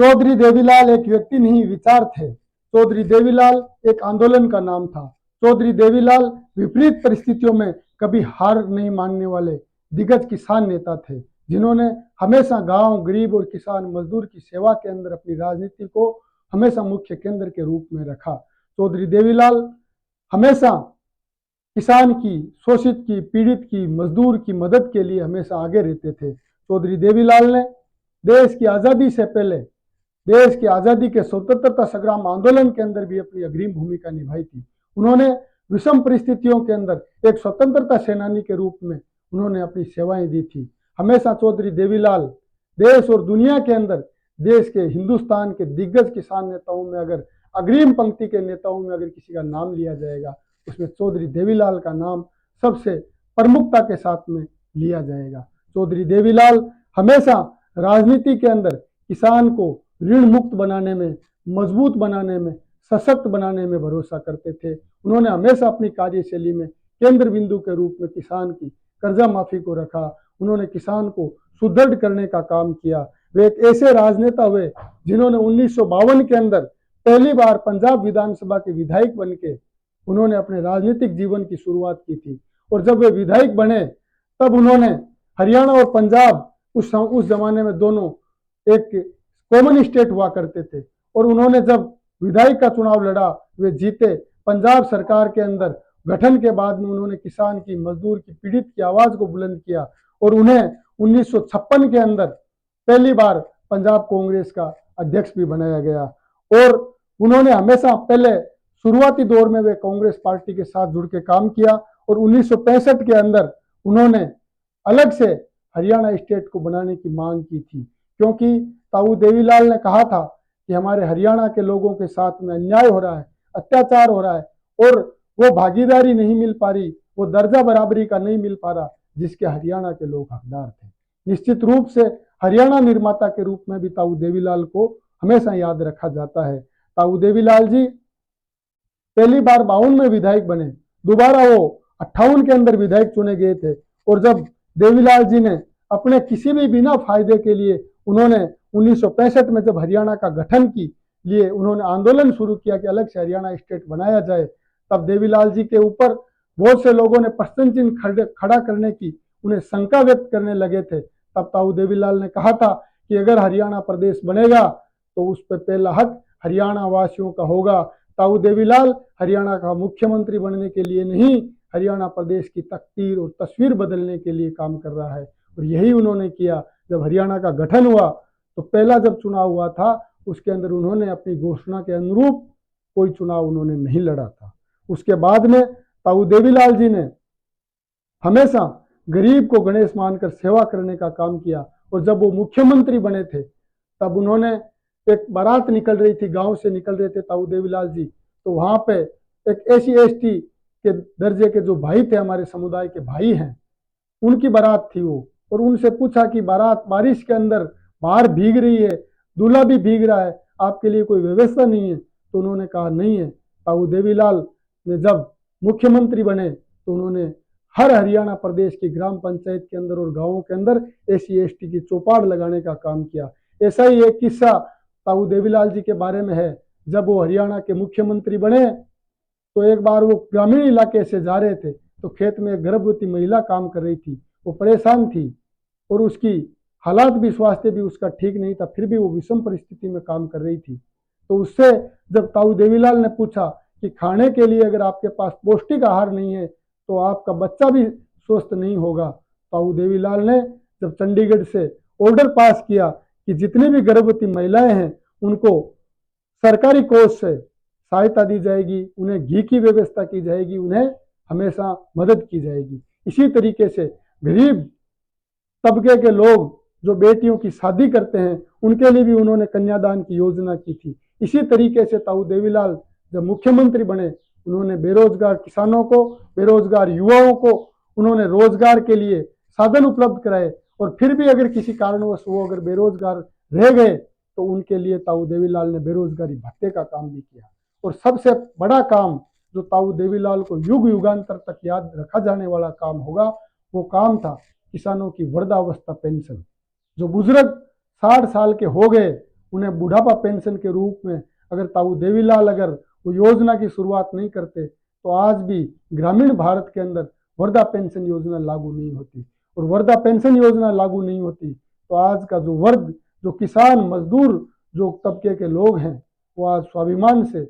चौधरी देवीलाल एक व्यक्ति नहीं, विचार थे। चौधरी देवीलाल एक आंदोलन का नाम था। चौधरी देवीलाल विपरीत परिस्थितियों में कभी हार नहीं मानने वाले दिग्गज किसान नेता थे, जिन्होंने हमेशा गांव, गरीब और किसान मजदूर की सेवा के अंदर अपनी राजनीति को हमेशा मुख्य केंद्र के रूप में रखा। चौधरी देवीलाल हमेशा किसान की, शोषित की, पीड़ित की, मजदूर की मदद के लिए हमेशा आगे रहते थे। चौधरी देवीलाल ने देश की आज़ादी से पहले, देश की आज़ादी के स्वतंत्रता संग्राम आंदोलन के अंदर भी अपनी अग्रिम भूमिका निभाई थी। उन्होंने विषम परिस्थितियों के अंदर एक स्वतंत्रता सेनानी के रूप में उन्होंने अपनी सेवाएं दी थी। हमेशा चौधरी देवीलाल देश और दुनिया के अंदर, देश के, हिंदुस्तान के दिग्गज किसान नेताओं में अगर अग्रिम पंक्ति के नेताओं में अगर किसी का नाम लिया जाएगा, उसमें चौधरी देवीलाल का नाम सबसे प्रमुखता के साथ में लिया जाएगा। चौधरी देवीलाल हमेशा राजनीति के अंदर किसान को ऋण मुक्त बनाने में, मजबूत बनाने में, सशक्त बनाने में भरोसा करते थे। उन्होंने हमेशा अपनी कार्यशैली में केंद्र बिंदु के रूप में किसान की कर्जा माफी को रखा। उन्होंने किसान को सुदृढ़ करने का काम किया। वे एक ऐसे राजनेता हुए जिन्होंने 1952 के अंदर पहली बार पंजाब विधानसभा के विधायक बन के उन्होंने अपने राजनीतिक जीवन की शुरुआत की थी। और जब वे विधायक बने तब उन्होंने हरियाणा और पंजाब, उस जमाने में दोनों एक कॉमन स्टेट हुआ करते थे, और उन्होंने जब विधायक का चुनाव लड़ा, वे जीते। पंजाब सरकार के अंदर गठन के बाद में उन्होंने किसान की, मजदूर की, पीड़ित की आवाज को बुलंद किया और उन्हें 1956 के अंदर पहली बार पंजाब कांग्रेस का अध्यक्ष भी बनाया गया। और उन्होंने हमेशा पहले शुरुआती दौर में वे कांग्रेस पार्टी के साथ जुड़ के काम किया और 1965 के अंदर उन्होंने अलग से हरियाणा स्टेट को बनाने की मांग की थी, क्योंकि ताऊ देवीलाल ने कहा था कि हमारे हरियाणा के लोगों के साथ में अन्याय हो रहा है, अत्याचार हो रहा है और वो भागीदारी नहीं मिल पा रही, वो दर्जा बराबरी का नहीं मिल पा रहा जिसके हरियाणा के लोग हकदार थे। निश्चित रूप से हरियाणा निर्माता के रूप में भी ताऊ देवीलाल को हमेशा याद रखा जाता है। ताऊ देवीलाल जी पहली बार 52 में विधायक बने, दोबारा वो 58 के अंदर विधायक चुने गए थे। और जब देवीलाल जी ने अपने किसी भी बिना फायदे के लिए उन्होंने 1965 में जब हरियाणा का गठन की लिए उन्होंने आंदोलन शुरू किया कि अलग से हरियाणा स्टेट बनाया जाए, तब देवीलाल जी के ऊपर बहुत से लोगों ने प्रश्न चिन्ह खड़ा करने की, उन्हें शंका व्यक्त करने लगे थे। तब ताऊ देवीलाल ने कहा था कि अगर हरियाणा प्रदेश बनेगा तो उस पर पहला हक हरियाणा वासियों का होगा। ताऊ देवीलाल हरियाणा का मुख्यमंत्री बनने के लिए नहीं, हरियाणा प्रदेश की तकदीर और तस्वीर बदलने के लिए काम कर रहा है। और यही उन्होंने किया। जब हरियाणा का गठन हुआ तो पहला जब चुनाव हुआ था उसके अंदर उन्होंने अपनी घोषणा के अनुरूप कोई चुनाव उन्होंने नहीं लड़ा था। उसके बाद में ताऊ देवीलाल जी ने हमेशा गरीब को गणेश मानकर सेवा करने का काम किया। और जब वो मुख्यमंत्री बने थे तब उन्होंने, एक बारात निकल रही थी, गांव से निकल रहे थे ताऊ देवीलाल जी, तो वहां पे एक SC/ST के दर्जे के जो भाई थे, हमारे समुदाय के भाई हैं, उनकी बारात थी वो। और उनसे पूछा कि बारात बारिश के अंदर बाहर भीग रही है, दूल्हा भी भीग रहा है, आपके लिए कोई व्यवस्था नहीं है? तो उन्होंने कहा नहीं है। ताऊ देवीलाल ने जब मुख्यमंत्री बने तो उन्होंने हर हरियाणा प्रदेश की ग्राम पंचायत के अंदर और गांवों के अंदर SC/ST की चौपाड़ लगाने का काम किया। ऐसा ही एक किस्सा ताऊ देवीलाल जी के बारे में है। जब वो हरियाणा के मुख्यमंत्री बने तो एक बार वो ग्रामीण इलाके से जा रहे थे तो खेत में एक गर्भवती महिला काम कर रही थी, वो परेशान थी और उसकी हालात भी, स्वास्थ्य भी उसका ठीक नहीं था, फिर भी वो विषम परिस्थिति में काम कर रही थी। तो उससे जब ताऊ देवीलाल ने पूछा कि खाने के लिए अगर आपके पास पौष्टिक आहार नहीं है तो आपका बच्चा भी स्वस्थ नहीं होगा, ताऊ देवीलाल ने जब चंडीगढ़ से ऑर्डर पास किया कि जितनी भी गर्भवती महिलाएं हैं उनको सरकारी कोष से सहायता दी जाएगी, उन्हें घी की व्यवस्था की जाएगी, उन्हें हमेशा मदद की जाएगी। इसी तरीके से गरीब तबके के लोग जो बेटियों की शादी करते हैं उनके लिए भी उन्होंने कन्यादान की योजना की थी। इसी तरीके से ताऊ देवीलाल जब मुख्यमंत्री बने उन्होंने बेरोजगार किसानों को, बेरोजगार युवाओं को उन्होंने रोजगार के लिए साधन उपलब्ध कराए। और फिर भी अगर किसी कारणवश वो अगर बेरोजगार रह गए तो उनके लिए ताऊ देवीलाल ने बेरोजगारी भत्ते का काम भी किया। और सबसे बड़ा काम जो ताऊ देवीलाल को युग युगांतर तक याद रखा जाने वाला काम होगा, वो काम था किसानों की वृद्धावस्था पेंशन। जो बुजुर्ग 60 साल के हो गए उन्हें बुढ़ापा पेंशन के रूप में अगर ताऊ देवीलाल अगर वो योजना की शुरुआत नहीं करते तो आज भी ग्रामीण भारत के अंदर वृद्धा पेंशन योजना लागू नहीं होती। और वृद्धा पेंशन योजना लागू नहीं होती तो आज का जो वर्ग, जो किसान मजदूर जो तबके के लोग हैं, वो आज स्वाभिमान से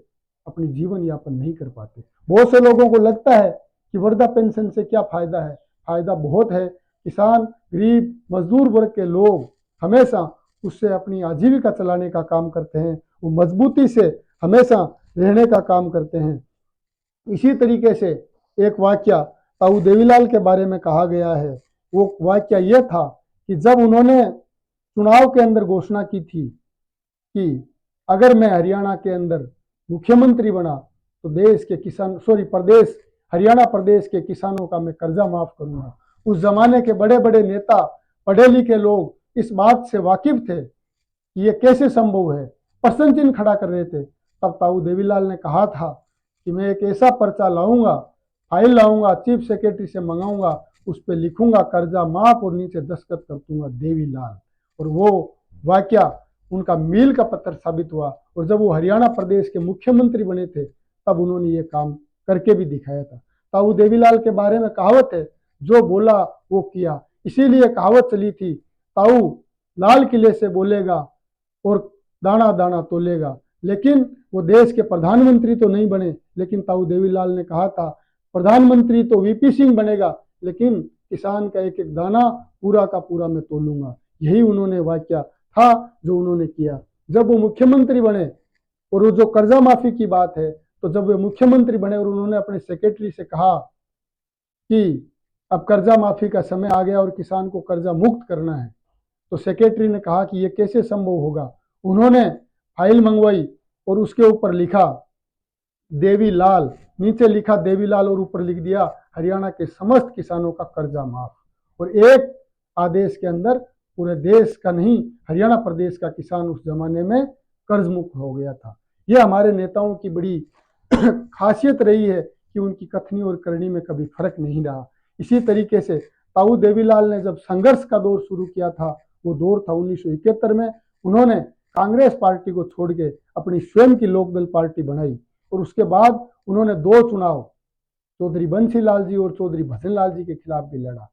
अपनी जीवन यापन नहीं कर पाते। बहुत से लोगों को लगता है कि वृद्धा पेंशन से क्या फायदा है। फायदा बहुत है। किसान, गरीब, मजदूर वर्ग के लोग हमेशा उससे अपनी आजीविका चलाने का काम करते हैं, वो मजबूती से हमेशा रहने का काम करते हैं। इसी तरीके से एक वाक्य ताऊ देवीलाल के बारे में कहा गया है। वो वाक्य यह था कि जब उन्होंने चुनाव के अंदर घोषणा की थी कि अगर मैं हरियाणा के अंदर मुख्यमंत्री बना तो देश के किसान प्रदेश हरियाणा प्रदेश के किसानों का मैं कर्जा माफ करूंगा। उस जमाने के बड़े बड़े नेता, पढ़े लिखे लोग इस बात से वाकिफ थे कि ये कैसे संभव है, प्रश्न चिन्ह खड़ा कर रहे थे। तब ताऊ देवीलाल ने कहा था कि मैं एक ऐसा पर्चा लाऊंगा, फाइल लाऊंगा, चीफ सेक्रेटरी से मंगाऊंगा, उस पर लिखूंगा कर्जा माफ और नीचे दस्तखत कर दूंगा देवीलाल। और वो वाक्य उनका मील का पत्थर साबित हुआ। और जब वो हरियाणा प्रदेश के मुख्यमंत्री बने थे तब उन्होंने ये काम करके भी दिखाया था। ताऊ देवीलाल के बारे में कहावत है, जो बोला वो किया। इसीलिए कहावत चली थी, ताऊ लाल किले से बोलेगा और दाना दाना तोलेगा। लेकिन वो देश के प्रधानमंत्री तो नहीं बने, लेकिन ताऊ देवीलाल ने कहा था प्रधानमंत्री तो वीपी सिंह बनेगा, लेकिन किसान का एक एक दाना पूरा का पूरा मैं तोलूंगा। यही उन्होंने वाक्य था जो उन्होंने किया। जब वो मुख्यमंत्री बने, और वो जो कर्जा माफी की बात है, तो जब वे मुख्यमंत्री बने और उन्होंने अपने सेक्रेटरी से कहा कि अब कर्जा माफी का समय आ गया और किसान को कर्जा मुक्त करना है, तो सेक्रेटरी ने कहा कि यह कैसे संभव होगा। उन्होंने फाइल मंगवाई और उसके ऊपर लिखा देवीलाल, नीचे लिखा देवीलाल और ऊपर लिख दिया हरियाणा के समस्त किसानों का कर्जा माफ। और एक आदेश के अंदर पूरे देश का नहीं, हरियाणा प्रदेश का किसान उस जमाने में कर्ज मुक्त हो गया था। यह हमारे नेताओं की बड़ी खासियत रही है कि उनकी कथनी और करनी में कभी फर्क नहीं रहा। इसी तरीके से ताऊ देवीलाल ने जब संघर्ष का दौर शुरू किया था, वो दौर था 1971 में। उन्होंने कांग्रेस पार्टी को छोड़ के अपनी स्वयं की लोकदल पार्टी बनाई और उसके बाद उन्होंने दो चुनाव चौधरी बंसीलाल जी और चौधरी भजनलाल जी के खिलाफ भी लड़ा।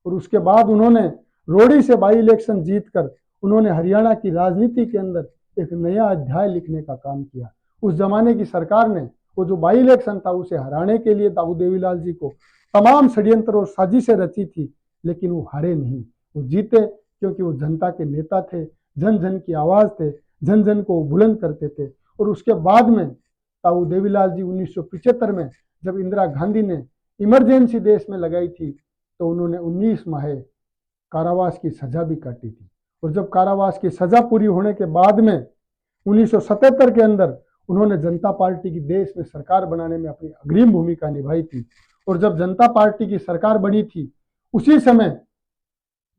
और उसके बाद उन्होंने रोहड़ी से बाई इलेक्शन जीतकर उन्होंने हरियाणा की राजनीति के अंदर एक नया अध्याय लिखने का काम किया। उस जमाने की सरकार ने वो जो बाई इलेक्शन था उसे हराने के लिए ताऊ देवीलाल जी को तमाम षड्यंत्र और साजिशें रची थी, लेकिन वो हारे नहीं, वो जीते, क्योंकि वो जनता के नेता थे, जन जन की आवाज थे, जन जन को बुलंद करते थे। और उसके बाद में ताऊ देवीलाल जी 1975 में जब इंदिरा गांधी ने इमरजेंसी देश में लगाई थी तो उन्होंने 19 माह कारावास की सजा भी काटी थी। और जब कारावास की सजा पूरी होने के बाद में 1977 के अंदर उन्होंने जनता पार्टी की देश में सरकार बनाने में अपनी अग्रिम भूमिका निभाई थी। और जब जनता पार्टी की सरकार बनी थी, उसी समय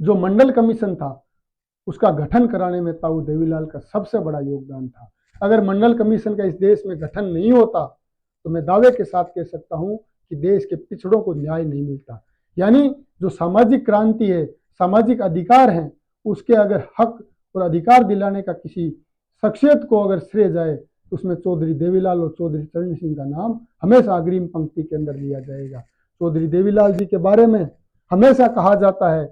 जो मंडल कमीशन था उसका गठन कराने में ताऊ देवीलाल का सबसे बड़ा योगदान था। अगर मंडल कमीशन का इस देश में गठन नहीं होता तो मैं दावे के साथ कह सकता हूं कि देश के पिछड़ों को न्याय नहीं मिलता। यानी जो सामाजिक क्रांति है, सामाजिक अधिकार हैं, उसके अगर हक और अधिकार दिलाने का किसी शख्सियत को अगर श्रेय जाए तो उसमें चौधरी देवीलाल और चौधरी चरण सिंह का नाम हमेशा अग्रिम पंक्ति के अंदर लिया जाएगा। चौधरी देवीलाल जी के बारे में हमेशा कहा जाता है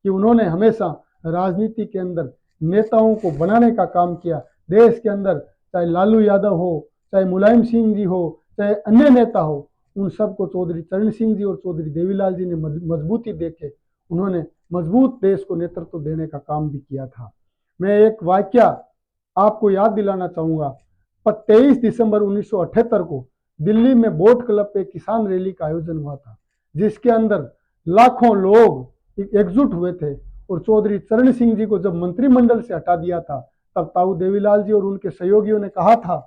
कि उन्होंने हमेशा राजनीति के अंदर नेताओं को बनाने का काम किया। देश के अंदर चाहे लालू यादव हो, चाहे मुलायम सिंह जी हो, चाहे अन्य नेता हो, उन सबको चौधरी चरण सिंह जी और चौधरी देवीलाल जी ने मजबूती देके उन्होंने मजबूत देश को नेतृत्व देने का काम भी किया था। मैं एक वाक्य आपको याद दिलाना चाहूंगा। 23 दिसंबर 1978 को दिल्ली में बोट क्लब पे किसान रैली का आयोजन हुआ था, जिसके अंदर लाखों लोग एकजुट हुए थे। और चौधरी चरण सिंह जी को जब मंत्रिमंडल से हटा दिया था तब ताऊ देवीलाल जी और उनके सहयोगियों ने कहा था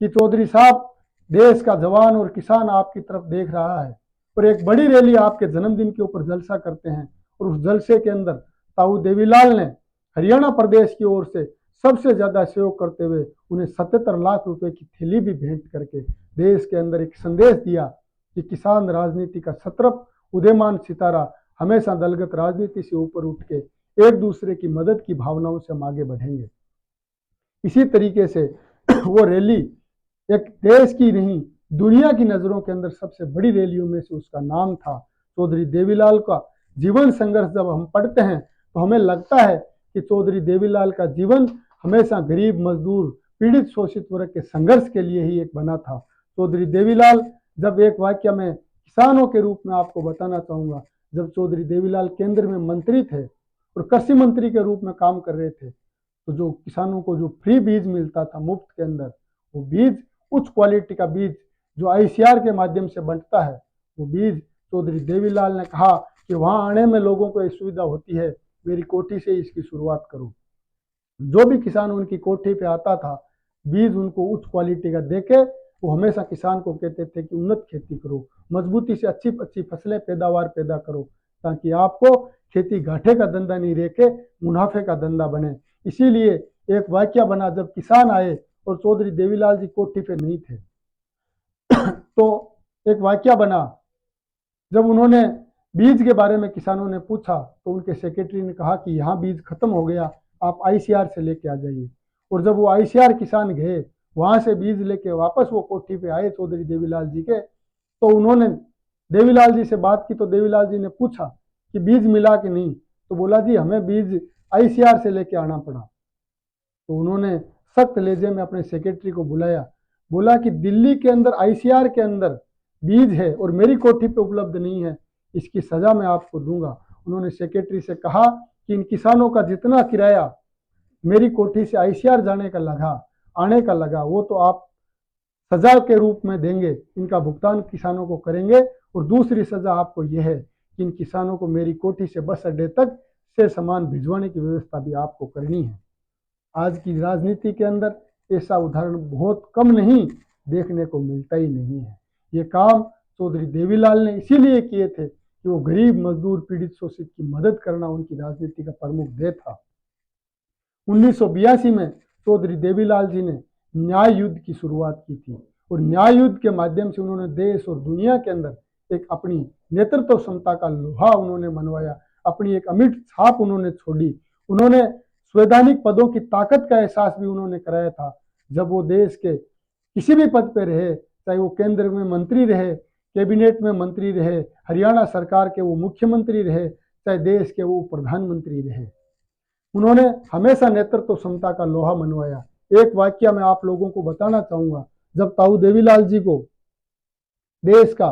कि चौधरी साहब, देश का जवान और किसान आपकी तरफ देख रहा है और एक बड़ी रैली आपके जन्मदिन के ऊपर जलसा करते हैं। और उस जलसे के अंदर ताऊ देवीलाल ने हरियाणा प्रदेश की ओर से सबसे ज्यादा सहयोग करते हुए उन्हें 77 लाख रुपए की थैली भी भेंट करके देश के अंदर एक संदेश दिया कि किसान राजनीति का सतर्क उदयमान सितारा हमेशा दलगत राजनीति से ऊपर उठ के एक दूसरे की मदद की भावनाओं से हम आगे बढ़ेंगे। इसी तरीके से वो रैली एक देश की नहीं दुनिया की नज़रों के अंदर सबसे बड़ी रैलियों में से उसका नाम था। चौधरी देवीलाल का जीवन संघर्ष जब हम पढ़ते हैं तो हमें लगता है कि चौधरी देवीलाल का जीवन हमेशा गरीब, मजदूर, पीड़ित, शोषित वर्ग के संघर्ष के लिए ही एक बना था। चौधरी देवीलाल, जब एक वाक्य में किसानों के रूप में आपको बताना चाहूँगा, जब चौधरी देवीलाल केंद्र में मंत्री थे और कृषि मंत्री के रूप में काम कर रहे थे, तो जो किसानों को जो फ्री बीज मिलता था मुफ्त के अंदर, वो बीज, उच्च क्वालिटी का बीज जो आईसीआर के माध्यम से बंटता है, वो बीज चौधरी देवीलाल ने कहा कि वहां आने में लोगों को ये सुविधा होती है, मेरी कोठी से इसकी शुरुआत करो। जो भी किसान उनकी कोठी पे आता था, बीज उनको उच्च क्वालिटी का देके वो हमेशा किसान को कहते थे कि उन्नत खेती करो, मजबूती से अच्छी अच्छी फसलें पैदावार पैदा करो, ताकि आपको खेती घाटे का धंधा नहीं रह के मुनाफे का धंधा बने। इसीलिए एक वाक्य बना, जब किसान आए और चौधरी देवीलाल जी कोठी पे नहीं थे तो एक वाक्य बना, जब उन्होंने बीज के बारे में किसानों ने पूछा तो उनके सेक्रेटरी ने कहा कि यहाँ बीज खत्म हो गया, आप आईसीआर से लेके आ जाइए। और जब वो आईसीआर किसान गए, वहां से बीज लेके वापस वो कोठी पे आए चौधरी देवीलाल जी के, तो उन्होंने देवीलाल जी से बात की। तो देवीलाल जी ने पूछा कि बीज मिला कि नहीं, तो बोला जी हमें बीज आईसीआर से लेके आना पड़ा। तो उन्होंने सख्त लहजे में अपने सेक्रेटरी को बुलाया, बोला कि दिल्ली के अंदर आईसीआर के अंदर बीज है और मेरी कोठी पे उपलब्ध नहीं है, इसकी सजा मैं आपको दूंगा। उन्होंने सेक्रेटरी से कहा कि इन किसानों का जितना किराया मेरी कोठी से आईसीआर जाने का लगा, आने का लगा, वो तो आप सजा के रूप में देंगे, इनका भुगतान किसानों को करेंगे। और दूसरी सजा आपको यह है कि इन किसानों को मेरी कोठी से बस अड्डे तक से सामान भिजवाने की व्यवस्था भी आपको करनी है। आज की राजनीति के अंदर ऐसा उदाहरण बहुत कम नहीं, देखने को मिलता ही नहीं है। ये काम चौधरी देवीलाल ने इसीलिए किए थे कि वो गरीब, मजदूर, पीड़ित, शोषित की मदद करना उनकी राजनीति का प्रमुख ध्येय था। 1982 में चौधरी देवीलाल जी ने न्याय युद्ध की शुरुआत की थी और न्याय युद्ध के माध्यम से उन्होंने देश और दुनिया के अंदर एक अपनी नेतृत्व क्षमता का लोहा उन्होंने मनवाया, अपनी एक अमिट छाप उन्होंने छोड़ी। उन्होंने संवैधानिक पदों की ताकत का एहसास भी उन्होंने कराया था। जब वो देश के किसी भी पद पे रहे, चाहे वो केंद्र में मंत्री रहे, कैबिनेट में मंत्री रहे, हरियाणा सरकार के वो मुख्यमंत्री रहे, चाहे देश के वो प्रधानमंत्री रहे, उन्होंने हमेशा नेतृत्व क्षमता का लोहा मनवाया। एक वाक्य मैं आप लोगों को बताना चाहूंगा, जब ताऊ देवीलाल जी को देश का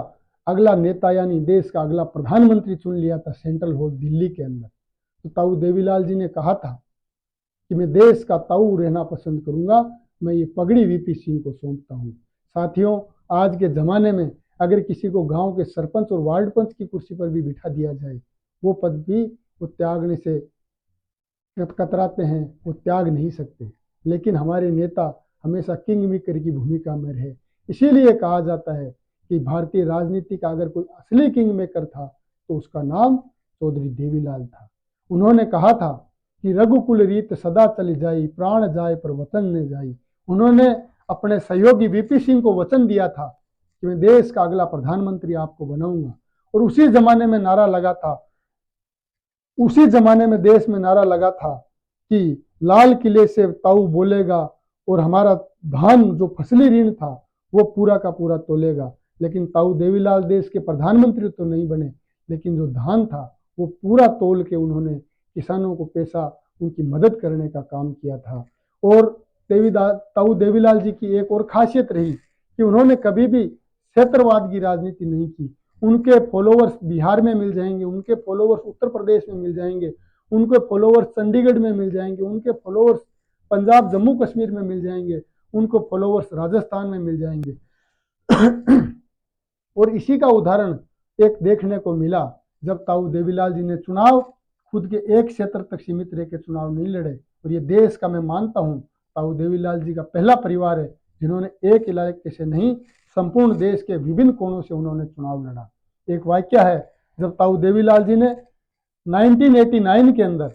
अगला नेता यानी देश का अगला प्रधानमंत्री चुन लिया था सेंट्रल हॉल दिल्ली के अंदर, तो ताऊ देवीलाल जी ने कहा था कि मैं देश का ताऊ रहना पसंद करूंगा, मैं ये पगड़ी वीपी सिंह को सौंपता हूँ। साथियों, आज के ज़माने में अगर किसी को गांव के सरपंच और वार्ड पंच की कुर्सी पर भी बिठा दिया जाए, वो पद भी वो त्यागने से कतराते हैं, वो त्याग नहीं सकते। लेकिन हमारे नेता हमेशा किंग मेकर की भूमिका में रहे। इसीलिए कहा जाता है कि भारतीय राजनीति का अगर कोई असली किंग मेकर था तो उसका नाम चौधरी देवीलाल था। उन्होंने कहा था कि रघुकुल रीत सदा चली जाई, प्राण जाए पर वतन न जाई। उन्होंने अपने सहयोगी वीपी सिंह को वचन दिया था कि मैं देश का अगला प्रधानमंत्री आपको बनाऊंगा। और उसी जमाने में नारा लगा था, उसी जमाने में देश में नारा लगा था कि लाल किले से ताऊ बोलेगा और हमारा धान जो फसली ऋण था वो पूरा का पूरा तोलेगा। लेकिन ताऊ देवीलाल देश के प्रधानमंत्री तो नहीं बने, लेकिन जो धान था वो पूरा तोल के उन्होंने किसानों को पैसा उनकी मदद करने का काम किया था। और ताऊ देवीलाल जी की एक और खासियत रही कि उन्होंने कभी भी क्षेत्रवाद की राजनीति नहीं की। उनके फॉलोवर्स बिहार में मिल जाएंगे, उनके फॉलोवर्स उत्तर प्रदेश में मिल जाएंगे, उनके फॉलोवर्स चंडीगढ़ में मिल जाएंगे, उनके फॉलोवर्स पंजाब, जम्मू कश्मीर में मिल जाएंगे, उनको फॉलोवर्स राजस्थान में मिल जाएंगे। और इसी का उदाहरण एक देखने को मिला जब ताऊ देवीलाल जी ने चुनाव खुद के एक क्षेत्र तक सीमित रह के चुनाव नहीं लड़े। और ये देश का मैं मानता हूँ ताऊ देवीलाल जी का पहला परिवार है जिन्होंने एक इलाके से नहीं, संपूर्ण देश के विभिन्न कोनों से उन्होंने चुनाव लड़ा। एक वाक्य है, जब ताऊ देवीलाल जी ने 1989 के अंदर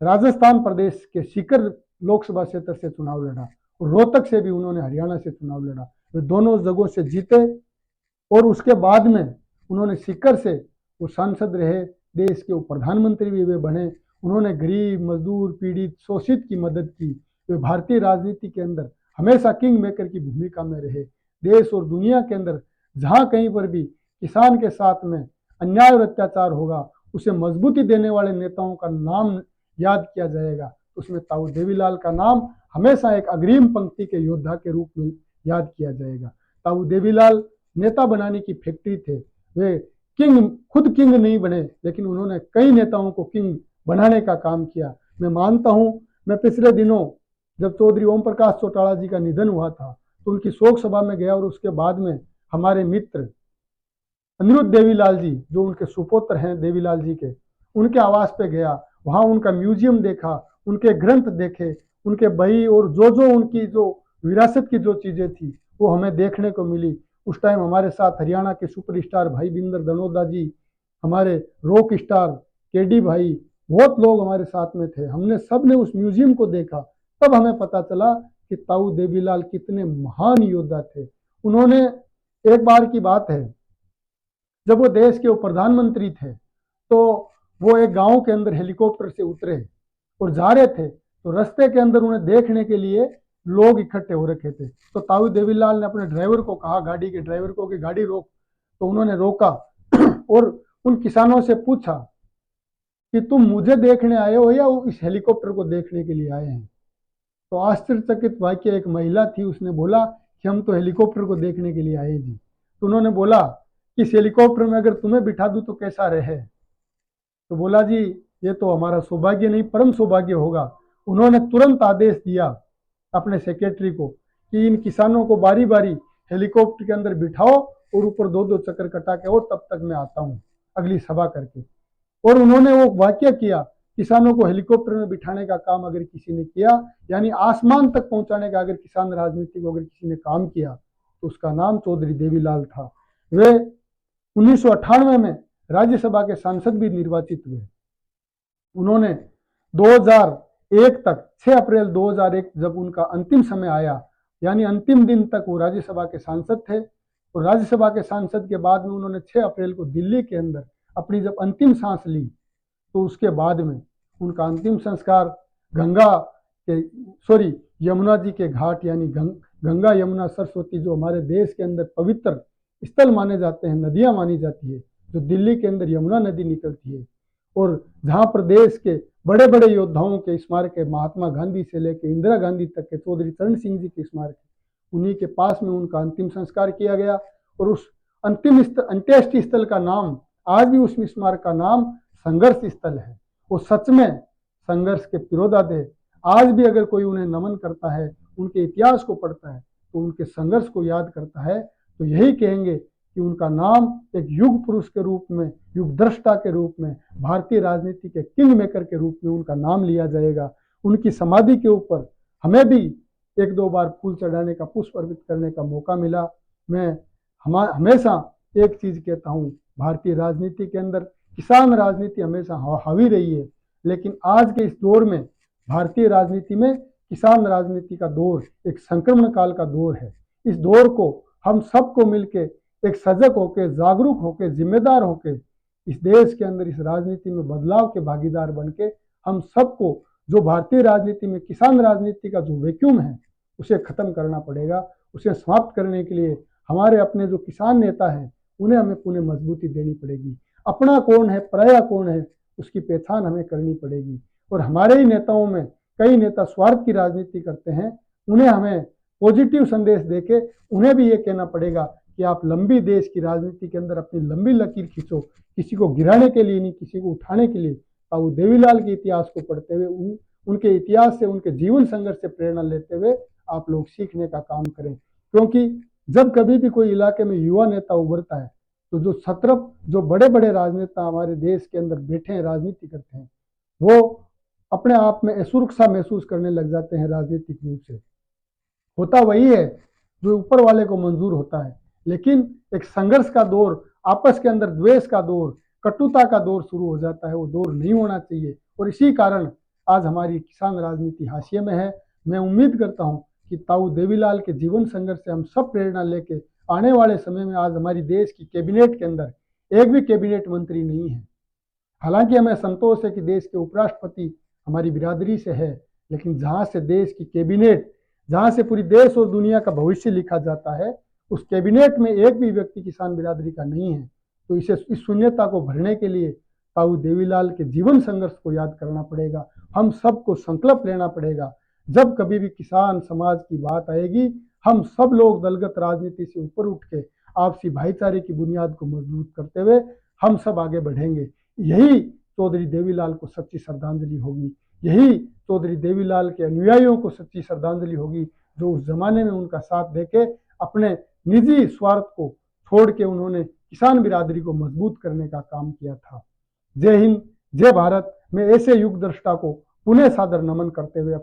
राजस्थान प्रदेश के सीकर लोकसभा क्षेत्र से चुनाव लड़ा और रोहतक से भी उन्होंने हरियाणा से चुनाव लड़ा, वे दोनों जगहों से जीते। और उसके बाद में उन्होंने सीकर से वो सांसद रहे, देश के प्रधानमंत्री भी वे बने। उन्होंने गरीब, मजदूर, पीड़ित, शोषित की मदद की। वे भारतीय राजनीति के अंदर हमेशा किंग मेकर की भूमिका में रहे। देश और दुनिया के अंदर जहां कहीं पर भी किसान के साथ में अन्याय और अत्याचार होगा, उसे मजबूती देने वाले नेताओं का नाम याद किया जाएगा। उसमें ताऊ देवीलाल का नाम हमेशा एक अग्रिम पंक्ति के योद्धा के रूप में याद किया जाएगा। ताऊ देवीलाल नेता बनाने की फैक्ट्री थे। वे खुद किंग नहीं बने, लेकिन उन्होंने कई नेताओं को किंग बनाने का काम किया। मैं मानता हूं, मैं पिछले दिनों जब चौधरी ओम प्रकाश चौटाला जी का निधन हुआ था तो उनकी शोक सभा में गया और उसके बाद में हमारे मित्र अनिरुद्ध देवीलाल जी, जो उनके सुपुत्र हैं देवीलाल जी के, उनके आवास पे गया। वहां उनका म्यूजियम देखा, उनके ग्रंथ देखे, उनके बही और जो उनकी जो विरासत की जो चीजें थी वो हमें देखने को मिली। उस टाइम हमारे साथ हरियाणा के सुपरस्टार भाई बिंदर दनोदा जी, हमारे रॉक स्टार केडी भाई, बहुत लोग हमारे साथ में थे। हमने सब ने उस म्यूजियम को देखा, तब हमें पता चला कि ताऊ देवीलाल कितने महान योद्धा थे। उन्होंने, एक बार की बात है, जब वो देश के प्रधानमंत्री थे तो वो एक गांव के अंदर हेलीकॉप्टर से उतरे और जा रहे थे, तो रास्ते के अंदर उन्हें देखने के लिए लोग इकट्ठे हो रखे थे। तो ताऊ देवीलाल ने अपने ड्राइवर को कहा, गाड़ी के ड्राइवर को, कि गाड़ी रोक। तो उन्होंने रोका और उन किसानों से पूछा कि तुम मुझे देखने आए हो या इस हेलीकॉप्टर को देखने के लिए आए हैं। तो आश्चर्यचकित वाक्य एक महिला थी, उसने बोला कि हम तो हेलीकॉप्टर को देखने के लिए आए जी। तो उन्होंने बोला कि इस हेलीकॉप्टर में अगर तुम्हें बिठा दूं तो कैसा रहे? तो बोला जी ये तो हमारा सौभाग्य नहीं, परम सौभाग्य होगा। उन्होंने तुरंत आदेश दिया अपने सेक्रेटरी को कि इन किसानों को बारी बारी हेलीकॉप्टर के अंदर बिठाओ और ऊपर 2-2 चक्कर कटा के, और तब तक मैं आता हूँ अगली सभा करके। और उन्होंने वो वाक्य किया। किसानों को हेलीकॉप्टर में बिठाने का काम अगर किसी ने किया, यानी आसमान तक पहुंचाने का अगर किसान राजनीति को अगर किसी ने काम किया, तो उसका नाम चौधरी देवीलाल था। वे 1998 में राज्यसभा के सांसद भी निर्वाचित हुए। उन्होंने 2001 तक, 6 अप्रैल 2001 जब उनका अंतिम समय आया, यानी अंतिम दिन तक वो राज्यसभा के सांसद थे। और राज्यसभा के सांसद के बाद में उन्होंने 6 अप्रैल को दिल्ली के अंदर अपनी जब अंतिम सांस ली, तो उसके बाद में उनका अंतिम संस्कार यमुना जी के घाट, यानी गंगा यमुना सरस्वती, जो हमारे देश के अंदर पवित्र स्थल माने जाते हैं, नदियां मानी जाती है, जो दिल्ली के अंदर यमुना नदी निकलती है, और जहां प्रदेश के बड़े बड़े योद्धाओं के स्मारक है, महात्मा गांधी से लेकर इंदिरा गांधी तक के, चौधरी चरण सिंह जी के स्मारक, उन्हीं के पास में उनका अंतिम संस्कार किया गया। और उस अंत्येष्टि स्थल का नाम, आज भी उस स्मारक का नाम संघर्ष स्थल है। वो सच में संघर्ष के पुरोधा थे। आज भी अगर कोई उन्हें नमन करता है, उनके इतिहास को पढ़ता है, तो उनके संघर्ष को याद करता है, तो यही कहेंगे कि उनका नाम एक युग पुरुष के रूप में, युग दृष्टा के रूप में, भारतीय राजनीति के किंग मेकर के रूप में उनका नाम लिया जाएगा। उनकी समाधि के ऊपर हमें भी 1-2 बार फूल चढ़ाने का, पुष्प अर्पित करने का मौका मिला। मैं हमेशा एक चीज कहता हूँ, भारतीय राजनीति के अंदर किसान राजनीति हमेशा हावी रही है, लेकिन आज के इस दौर में भारतीय राजनीति में किसान राजनीति का दौर एक संक्रमण काल का दौर है। इस दौर को हम सबको मिलके एक सजग होके, जागरूक होके, जिम्मेदार होके इस देश के अंदर इस राजनीति में बदलाव के भागीदार बनके हम सबको, जो भारतीय राजनीति में किसान राजनीति का जो वैक्यूम है, उसे खत्म करना पड़ेगा। उसे समाप्त करने के लिए हमारे अपने जो किसान नेता हैं, उन्हें हमें पुनः मजबूती देनी पड़ेगी। अपना कौन है, पराया कौन है, उसकी पहचान हमें करनी पड़ेगी। और हमारे ही नेताओं में कई नेता स्वार्थ की राजनीति करते हैं, उन्हें हमें पॉजिटिव संदेश देके उन्हें भी ये कहना पड़ेगा कि आप लंबी देश की राजनीति के अंदर अपनी लंबी लकीर खींचो, किसी को गिराने के लिए नहीं, किसी को उठाने के लिए। ताऊ देवीलाल के इतिहास को पढ़ते हुए, उनके इतिहास से, उनके जीवन संघर्ष से प्रेरणा लेते हुए आप लोग सीखने का काम करें। क्योंकि जब कभी भी कोई इलाके में युवा नेता उभरता है, तो जो बड़े बड़े राजनेता हमारे देश के अंदर बैठे हैं, राजनीति करते हैं, वो अपने आप में असुरक्षा महसूस करने लग जाते हैं। राजनीतिक रूप से होता वही है जो ऊपर वाले को मंजूर होता है, लेकिन एक संघर्ष का दौर, आपस के अंदर द्वेष का दौर, कटुता का दौर शुरू हो जाता है। वो दौर नहीं होना चाहिए, और इसी कारण आज हमारी किसान राजनीति हाशिए में है। मैं उम्मीद करता हूं कि ताऊ देवीलाल के जीवन संघर्ष से हम सब प्रेरणा लेके आने वाले समय में, आज हमारी देश की कैबिनेट के अंदर एक भी कैबिनेट मंत्री नहीं है। हालांकि हमें संतोष है कि देश के उपराष्ट्रपति हमारी बिरादरी से है, लेकिन जहां से देश की कैबिनेट, जहां से पूरी देश और दुनिया का भविष्य लिखा जाता है, उस कैबिनेट में एक भी व्यक्ति किसान बिरादरी का नहीं है। तो इस शून्यता को भरने के लिए ताऊ देवीलाल के जीवन संघर्ष को याद करना पड़ेगा। हम सबको संकल्प लेना पड़ेगा। जब कभी भी किसान समाज की बात आएगी, हम सब लोग दलगत राजनीति से ऊपर उठ के आपसी भाईचारे की बुनियाद को मजबूत करते हुए हम सब आगे बढ़ेंगे। यही चौधरी देवीलाल को सच्ची श्रद्धांजलि होगी। यही चौधरी देवीलाल के अनुयायियों को सच्ची श्रद्धांजलि होगी, जो उस जमाने में उनका साथ देके अपने निजी स्वार्थ को छोड़ के उन्होंने किसान बिरादरी को मजबूत करने का काम किया था। जय हिंद, जय भारत। मैं ऐसे युग दृष्टा को पुनः सादर नमन करते हुए